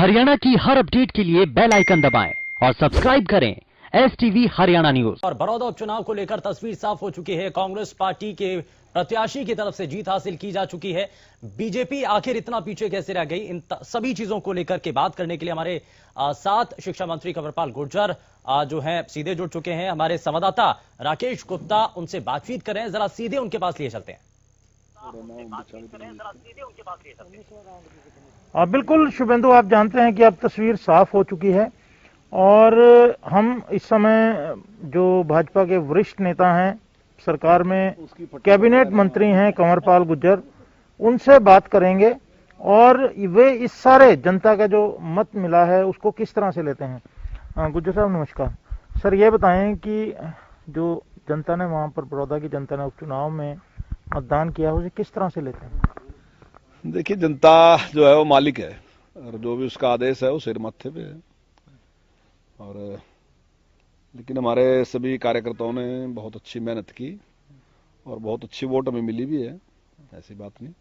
हरियाणा की हर अपडेट के लिए बेल आइकन दबाएं और सब्सक्राइब करें STV हरियाणा न्यूज। और बड़ौदा उपचुनाव को लेकर तस्वीर साफ हो चुकी है। कांग्रेस पार्टी के प्रत्याशी की तरफ से जीत हासिल की जा चुकी है। बीजेपी आखिर इतना पीछे कैसे रह गई, इन सभी चीजों को लेकर के बात करने के लिए हमारे साथ शिक्षा मंत्री कंवरपाल गुर्जर जो हैं सीधे जुड़ चुके हैं। हमारे संवाददाता राकेश गुप्ता उनसे बातचीत कर रहे हैं, जरा सीधे उनके पास लिए चलते हैं। बिल्कुल शुभेंदु, आप जानते हैं कि अब तस्वीर साफ हो चुकी है और हम इस समय जो भाजपा के वरिष्ठ नेता हैं, सरकार में कैबिनेट मंत्री हैं कंवरपाल गुर्जर, उनसे बात करेंगे और वे इस सारे जनता का जो मत मिला है उसको किस तरह से लेते हैं। गुर्जर साहब नमस्कार। सर ये बताएं कि जो जनता ने वहां पर बड़ौदा की जनता ने उपचुनाव में मतदान किया उसे किस तरह से लेते हैं? देखिए, जनता जो है वो मालिक है और जो भी उसका आदेश है वो सिर मत्थे पे है। और लेकिन हमारे सभी कार्यकर्ताओं ने बहुत अच्छी मेहनत की और बहुत अच्छी वोट हमें मिली भी है, ऐसी बात नहीं।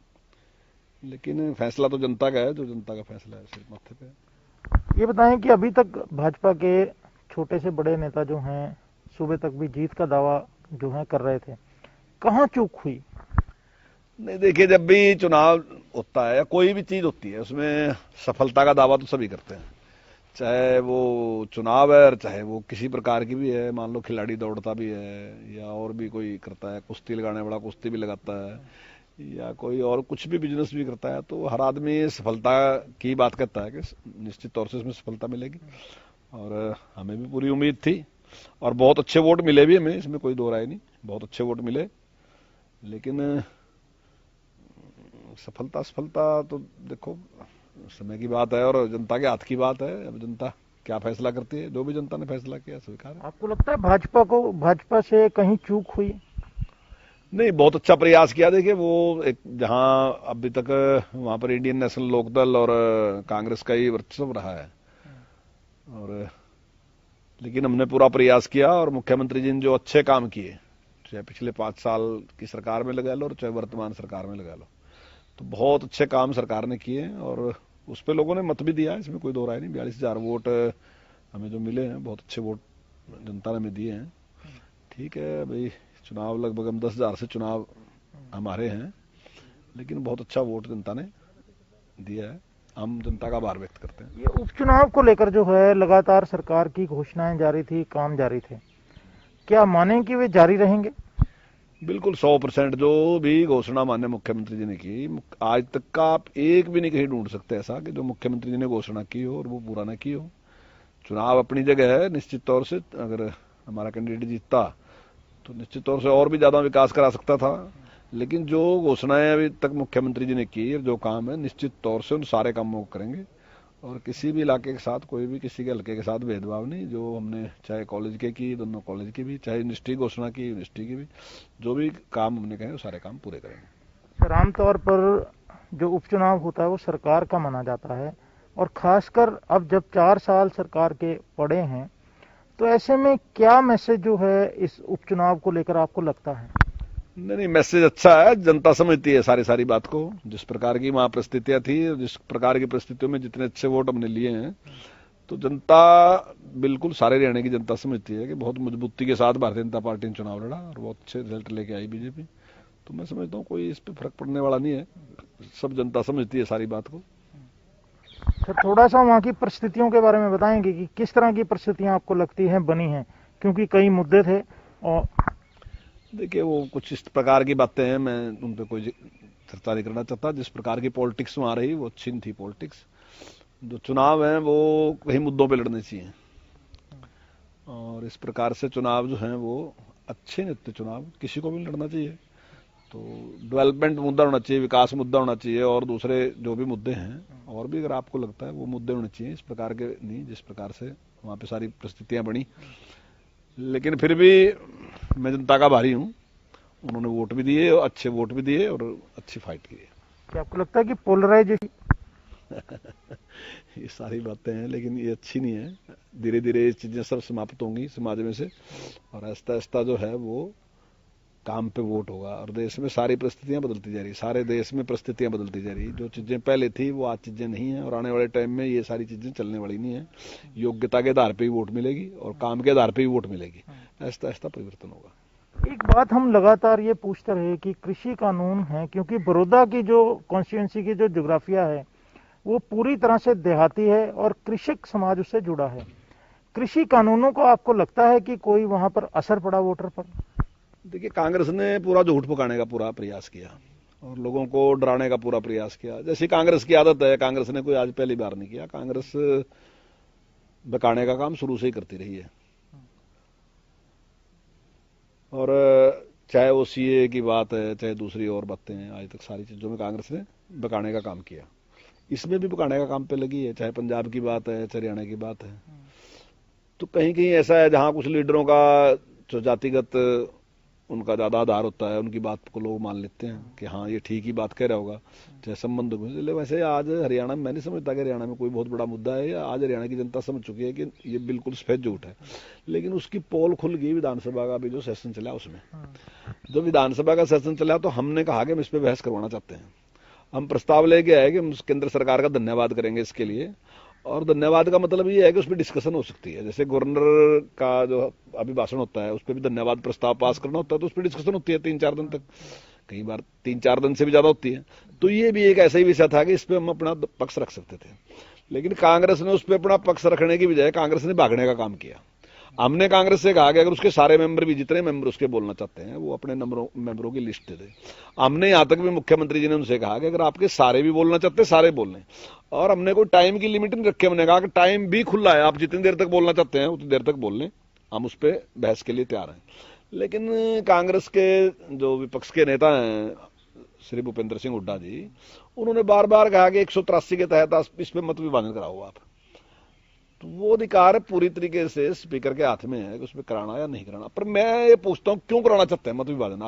लेकिन फैसला तो जनता का है, जो जनता का फैसला है सिर मत्थे पे है। ये बताएं कि अभी तक भाजपा के छोटे से बड़े नेता जो हैं सुबह तक भी जीत का दावा जो है कर रहे थे, कहाँ चूक हुई? नहीं, देखिए, जब भी चुनाव होता है या कोई भी चीज होती है उसमें सफलता का दावा तो सभी करते हैं, चाहे वो चुनाव है और चाहे वो किसी प्रकार की भी है। मान लो खिलाड़ी दौड़ता भी है या और भी कोई करता है, कुश्ती लगाने वाला कुश्ती भी लगाता है या कोई और कुछ भी बिजनेस भी करता है, तो हर आदमी सफलता की बात करता है कि निश्चित तौर से इसमें सफलता मिलेगी। और हमें भी पूरी उम्मीद थी और बहुत अच्छे वोट मिले भी हमें, इसमें कोई दो राय नहीं, बहुत अच्छे वोट मिले। लेकिन सफलता तो देखो समय की बात है और जनता के हाथ की बात है। अब जनता क्या फैसला करती है, जो भी जनता ने फैसला किया स्वीकार है। आपको लगता है भाजपा से कहीं चूक हुई? नहीं, बहुत अच्छा प्रयास किया। देखिए, वो एक जहां अभी तक वहां पर इंडियन नेशनल लोकदल और कांग्रेस का ही वर्चस्व रहा है, और लेकिन हमने पूरा प्रयास किया और मुख्यमंत्री जी ने जो अच्छे काम किए, चाहे पिछले 5 साल की सरकार में लगा लो और चाहे वर्तमान सरकार में लगा लो, तो बहुत अच्छे काम सरकार ने किए और उस पर लोगों ने मत भी दिया, इसमें कोई दो राय नहीं। 42,000 वोट हमें जो मिले हैं, बहुत अच्छे वोट जनता ने हमें दिए हैं। ठीक है भाई, चुनाव लगभग हम 10,000 से चुनाव हमारे हैं, लेकिन बहुत अच्छा वोट जनता ने दिया है। हम जनता का आभार व्यक्त करते हैं। ये उपचुनाव को लेकर जो है लगातार सरकार की घोषणाएं जारी थी, काम जारी थे, क्या माने कि वे जारी रहेंगे? बिल्कुल 100% जो भी घोषणा माननीय मुख्यमंत्री जी ने की, आज तक का आप एक भी नहीं कहीं ढूंढ सकते ऐसा कि जो मुख्यमंत्री जी ने घोषणा की हो और वो पूरा न की हो। चुनाव अपनी जगह है, निश्चित तौर से अगर हमारा कैंडिडेट जीतता तो निश्चित तौर से और भी ज्यादा विकास करा सकता था, लेकिन जो घोषणाएं अभी तक मुख्यमंत्री जी ने की, जो काम है, निश्चित तौर से उन सारे कामों को करेंगे और किसी भी इलाके के साथ कोई भी किसी के हल्के के साथ भेदभाव नहीं। जो हमने चाहे कॉलेज के की, दोनों कॉलेज की भी, चाहे यूनिवर्सिटी घोषणा की, यूनिवर्सिटी की भी, जो भी काम हमने कहे वो सारे काम पूरे करेंगे। सर, आमतौर पर जो उपचुनाव होता है वो सरकार का माना जाता है और खासकर अब जब 4 साल सरकार के पड़े हैं, तो ऐसे में क्या मैसेज जो है इस उपचुनाव को लेकर आपको लगता है? नहीं, मैसेज अच्छा है। जनता समझती है सारी बात को, जिस प्रकार की वहां परिस्थितियां थी, जिस प्रकार की परिस्थितियों में जितने अच्छे वोट हमने लिए हैं, तो जनता बिल्कुल सारे हरियाणा की जनता समझती है कि बहुत मजबूती के साथ भारतीय जनता पार्टी ने चुनाव लड़ा और बहुत अच्छे रिजल्ट लेके आई बीजेपी। तो मैं समझता हूँ कोई इस पर फर्क पड़ने वाला नहीं है, सब जनता समझती है सारी बात को। सर, थोड़ा सा वहाँ की परिस्थितियों के बारे में बताएंगे कि किस तरह की परिस्थितियां आपको लगती हैं बनी हैं, क्योंकि कई मुद्दे थे। और देखिए, वो कुछ इस प्रकार की बातें हैं, मैं उन पर कोई चर्चा नहीं करना चाहता। जिस प्रकार की पॉलिटिक्स वहां रही वो अच्छी नहीं थी पॉलिटिक्स। जो चुनाव है वो कई मुद्दों पे लड़ने चाहिए और इस प्रकार से चुनाव जो है वो अच्छे नहीं होते। चुनाव किसी को भी लड़ना चाहिए, तो डेवलपमेंट मुद्दा होना चाहिए, विकास मुद्दा होना चाहिए और दूसरे जो भी मुद्दे हैं और भी अगर आपको लगता है वो मुद्दे होने चाहिए, इस प्रकार के नहीं जिस प्रकार से वहां पे सारी परिस्थितियां बनी। लेकिन फिर भी मैं जनता का आभारी हूं, उन्होंने वोट भी दिए, अच्छे वोट भी दिए और अच्छी फाइट की है। क्या आपको लगता है कि पोलराइजेशन ये सारी बातें हैं, लेकिन ये अच्छी नहीं है। धीरे धीरे ये चीजें सब समाप्त होंगी समाज में से और आहिस्ता आहिस्ता जो है वो काम पे वोट होगा। और देश में सारी परिस्थितियां बदलती जा रही, सारे देश में परिस्थितियां बदलती जा रही। जो चीजें पहले थी वो आज चीजें नहीं है, और आने वाले टाइम में ये सारी चीजें चलने वाली नहीं है। योग्यता के आधार पे ही वोट मिलेगी और काम के आधार पे ही वोट मिलेगी। ऐसा ऐसा परिवर्तन होगा। एक बात हम लगातार ये पूछते रहे कि कृषि कानून है, क्योंकि बड़ौदा की जो कॉन्स्टिट्यूंसी की जो ज्योग्राफिया है वो पूरी तरह से देहाती है और कृषक समाज उससे जुड़ा है। कृषि कानूनों को आपको लगता है कि कोई वहां पर असर पड़ा वोटर पर? देखिए, कांग्रेस ने पूरा झूठ पकाने का पूरा प्रयास किया और लोगों को डराने का पूरा प्रयास किया। जैसी कांग्रेस की आदत है, कांग्रेस ने कोई आज पहली बार नहीं किया। कांग्रेस बकाने का काम शुरू से ही करती रही है। और चाहे वो सीए की बात है, चाहे दूसरी और बातें हैं, आज तक सारी चीजों में कांग्रेस ने बकाने का काम किया। इसमें भी बकाने का काम पे लगी है। चाहे पंजाब की बात है, चाहे हरियाणा की बात है। तो कहीं कहीं ऐसा है जहां कुछ लीडरों का जो जातिगत उनका ज्यादा आधार होता है, उनकी बात को लोग मान लेते हैं कि हाँ ये ठीक ही बात कह रहा होगा, चाहे संबंध को। वैसे आज हरियाणा में मैं नहीं समझता कि हरियाणा में कोई बहुत बड़ा मुद्दा है। आज हरियाणा की जनता समझ चुकी है कि ये बिल्कुल सफेद झूठ है। लेकिन उसकी पोल खुल गई विधानसभा का भी जो सेशन चला उसमें। जब विधानसभा का सेशन चला तो हमने कहा कि हम इस पर बहस करवाना चाहते हैं। हम प्रस्ताव लेके आए कि हम केंद्र सरकार का धन्यवाद करेंगे इसके लिए। और धन्यवाद का मतलब ये है कि उस पर डिस्कशन हो सकती है। जैसे गवर्नर का जो अभिभाषण होता है उस पर भी धन्यवाद प्रस्ताव पास करना होता है, तो उस पर डिस्कशन होती है 3-4 दिन तक, कई बार 3-4 दिन से भी ज्यादा होती है। तो ये भी एक ऐसा ही विषय था कि इस पर हम अपना पक्ष रख सकते थे। लेकिन कांग्रेस ने उस पर अपना पक्ष रखने की बजाय कांग्रेस ने भागने का काम किया। हमने कांग्रेस से कहा कि अगर उसके सारे मेंबर भी, जितने मेंबर उसके बोलना चाहते हैं, वो अपने मेंबरों की लिस्ट दे दे। हमने यहां तक भी मुख्यमंत्री जी ने उनसे कहा कि अगर आपके सारे भी बोलना चाहते हैं, सारे बोल लें। और हमने कोई टाइम की लिमिट नहीं रखी। हमने कहा कि टाइम भी खुला है, आप जितनी देर तक बोलना चाहते हैं उतनी देर तक बोल लें, हम उस पर बहस के लिए तैयार हैं। लेकिन कांग्रेस के जो विपक्ष के नेता हैं श्री भूपेंद्र सिंह हुड्डा जी, उन्होंने बार बार कहा कि 183 के तहत इस पर मत विभाजन कराओ आप। तो वो अधिकार पूरी तरीके से स्पीकर के हाथ में है कि उसमें कराना या नहीं कराना। पर मैं ये पूछता हूं, क्यों कराना चाहते हैं मत विभाजन?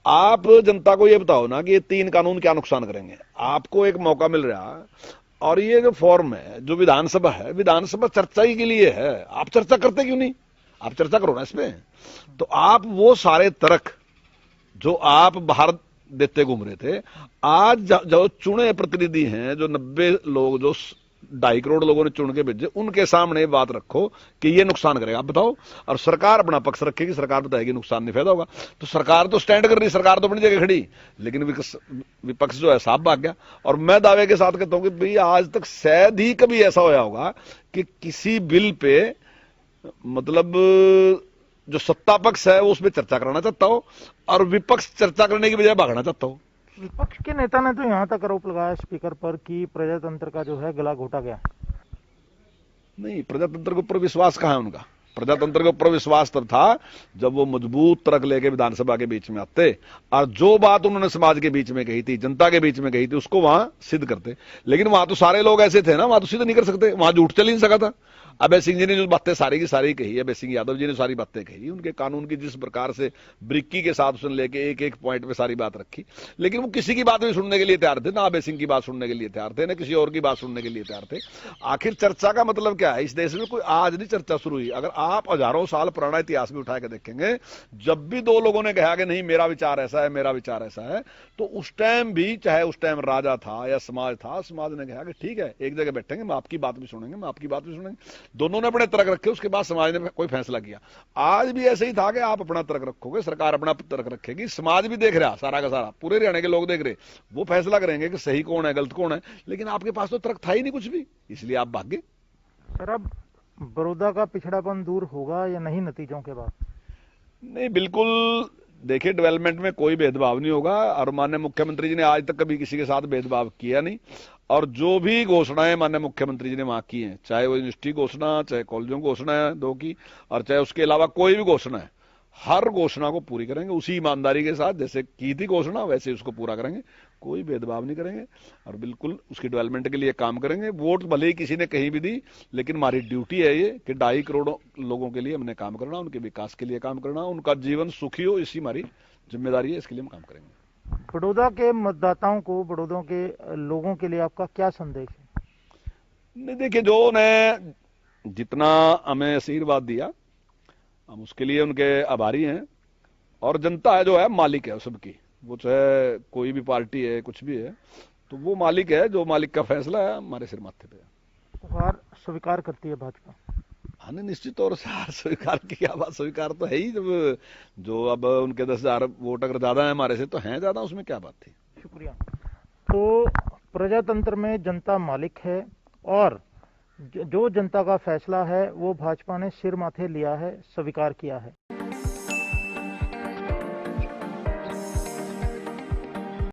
आप जनता को ये बताओ ना कि ये 3 कानून क्या नुकसान करेंगे। आपको एक मौका मिल रहा है, और ये जो फॉर्म है, जो विधानसभा है, विधानसभा चर्चा ही के लिए है। आप चर्चा करते क्यों नहीं? आप चर्चा करो ना इसमें। तो आप वो सारे तर्क जो आप बाहर देते घूम रहे थे, आज जो चुने प्रतिनिधि हैं, जो 90 लोग, जो 2.5 करोड़ लोगों ने चुन के भेजे, उनके सामने बात रखो कि ये नुकसान करेगा, आप बताओ। और सरकार अपना पक्ष रखेगी, सरकार बताएगी नुकसान नहीं, फायदा होगा। तो सरकार तो स्टैंड कर रही, सरकार तो अपनी जगह खड़ी, लेकिन विपक्ष जो है साफ भाग गया। और मैं दावे के साथ कहता हूं कि भाई आज तक शायद ही कभी ऐसा होया होगा कि किसी बिल पे मतलब जो सत्ता पक्ष है वो उसमें चर्चा कराना चाहता हो और विपक्ष चर्चा करने की बजाय भागना चाहता हो। विपक्ष के नेता ने तो यहां तक आरोप लगाया स्पीकर पर कि प्रजातंत्र का जो है गला घोटा गया। नहीं, प्रजातंत्र के ऊपर विश्वास कहां है उनका? प्रजातंत्र के ऊपर विश्वास तब था जब वो मजबूत तर्क लेके विधानसभा के बीच में आते और जो बात उन्होंने समाज के बीच में कही थी, जनता के बीच में कही थी, उसको वहां सिद्ध करते। लेकिन वहां तो सारे लोग ऐसे थे ना, वहां तो सिद्ध नहीं कर सकते, वहां झूठ चल ही नहीं सका था। अभय सिंह जी ने जो बातें सारी की सारी कही, अभय सिंह यादव जी ने सारी बातें कही, उनके कानून की जिस प्रकार से ब्रिक्की के साथ सुन लेके एक एक पॉइंट पे सारी बात रखी, लेकिन वो किसी की बात भी सुनने के लिए तैयार थे ना। अभय सिंह की बात सुनने के लिए तैयार थे ना किसी और की बात सुनने के लिए तैयार थे। आखिर चर्चा का मतलब क्या है? इस देश में कोई आज नहीं चर्चा शुरू हुई। अगर आप हजारों साल पुराना इतिहास भी उठा के देखेंगे, जब भी 2 लोगों ने कहा कि नहीं मेरा विचार ऐसा है, मेरा विचार ऐसा है, तो उस टाइम भी, चाहे उस टाइम राजा था या समाज था, समाज ने कहा कि ठीक है एक जगह बैठेंगे, मैं आपकी बात भी सुनेंगे, मैं आपकी बात भी सुनेंगे। दोनों ने अपने तर्क रखे, उसके बाद समाज ने कोई फैसला किया। आज भी ऐसे ही था कि आप अपना तर्क रखोगे, सरकार अपना तर्क रखेगी, समाज भी देख रहा, सारा का सारा पूरे हरियाणा के लोग देख रहे, वो फैसला करेंगे कि सही कौन है गलत कौन है। लेकिन आपके पास तो तर्क था ही नहीं कुछ भी, इसलिए आप भाग गए। सर, अब बड़ौदा का पिछड़ापन दूर होगा या नहीं नतीजों के बाद? नहीं, बिल्कुल। देखिए, डेवलपमेंट में कोई भेदभाव नहीं होगा और माननीय मुख्यमंत्री जी ने आज तक कभी किसी के साथ भेदभाव किया नहीं। और जो भी घोषणाएं माननीय मुख्यमंत्री जी ने वहां की हैं, चाहे वो यूनिवर्सिटी घोषणा, चाहे कॉलेजों घोषणा है 2 की, और चाहे उसके अलावा कोई भी घोषणा है, हर घोषणा को पूरी करेंगे उसी ईमानदारी के साथ जैसे की थी घोषणा, वैसे उसको पूरा करेंगे, कोई भेदभाव नहीं करेंगे और बिल्कुल उसकी डेवलपमेंट के लिए काम करेंगे। वोट भले ही किसी ने कहीं भी दी, लेकिन हमारी ड्यूटी है ये कि 2.5 करोड़ लोगों के लिए हमने काम करना, उनके विकास के लिए काम करना, उनका जीवन सुखी हो, इसी हमारी जिम्मेदारी है, इसके लिए हम काम करेंगे। बड़ौदा के मतदाताओं को, बड़ौदा के लोगों के लिए आपका क्या संदेश है? नहीं, देखिए, जो ने जितना हमें आशीर्वाद दिया हम उसके लिए उनके आभारी हैं। और जनता जो है मालिक है सबकी, वो चाहे कोई भी पार्टी है कुछ भी है, तो वो मालिक है, जो मालिक का फैसला है हमारे सिर माथे पे है। हार स्वीकार करती है भाजपा? हाँ निश्चित तौर से हार स्वीकार की क्या बात, स्वीकार तो है ही, जब जो अब उनके 10,000 वोट अगर ज्यादा है हमारे से तो हैं ज्यादा, उसमें क्या बात थी। शुक्रिया। तो प्रजातंत्र में जनता मालिक है और जो जनता का फैसला है वो भाजपा ने सिर माथे लिया है, स्वीकार किया है।